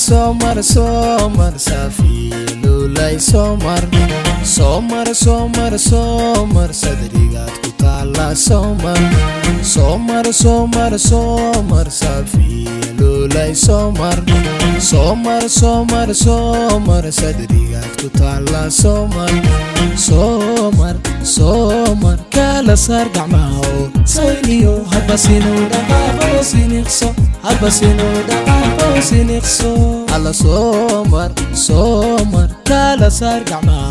Soomar Soomar safi lulay Soomar Soomar Soomar Soomar sadrigaad ku taala Soomar Soomar Soomar Soomar safi lulay Soomar Soomar Soomar Soomar sadrigaad ku taala Soomar Soomar Soomar kala saar gacmaha sayniyo habasinu dhaqaaqo siniqso habasinu dhaqaaqo siniqso alla Soomar Soomar kala saar gacmaha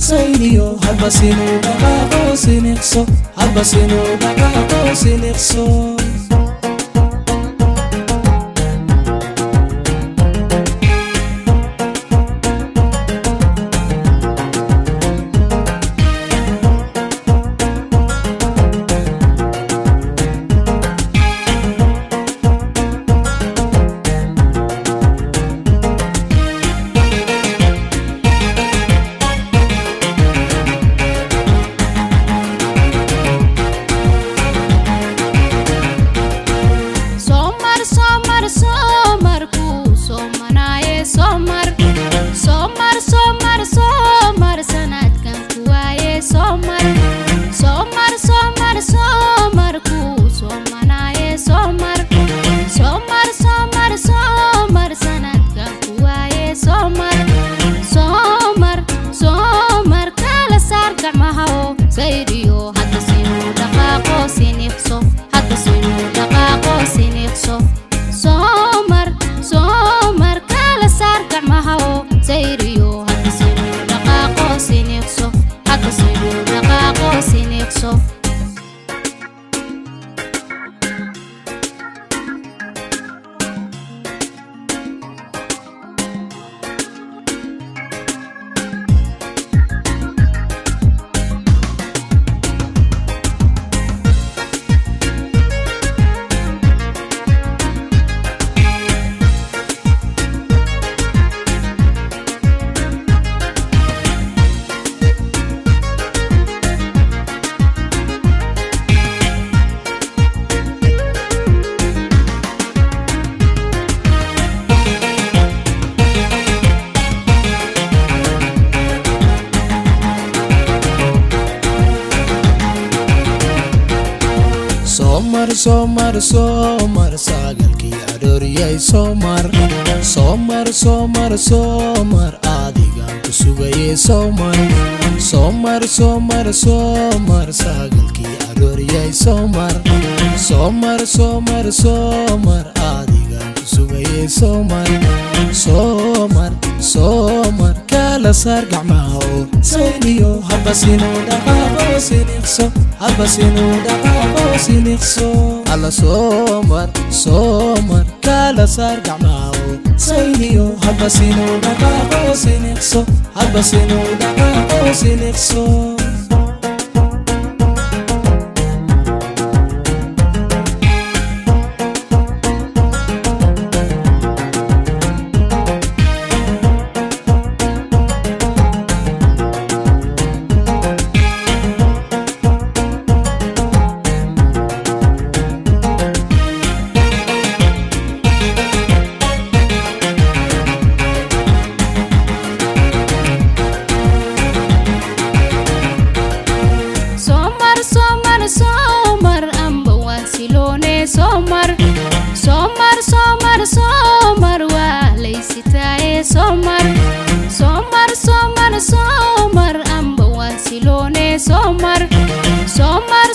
sayniyo habasinu dhaqaaqo siniqso habasinu dhaqaaqo siniqso Soomar Soomar sagalkii arooriyay Soomar Soomar Soomar Soomar adigaan ku sugayay Soomar Soomar Soomar Soomar sagalkii arooriyay Soomar Soomar Soomar Soomar adigaan ku sugayay Soomar Soomar Soomar kala saar gacmaha sayniyo habasinu dhaqaaqo siniqso habasinu dhaqaaqo siniqso alla Soomar Soomar kala saar gacmaha sayniyo habasinu dhaqaaqo siniqso habasinu dhaqaaqo siniqso Soomar waa laysitaaye Soomar Soomar Soomar Soomar amba waa siloone Soomar Soomar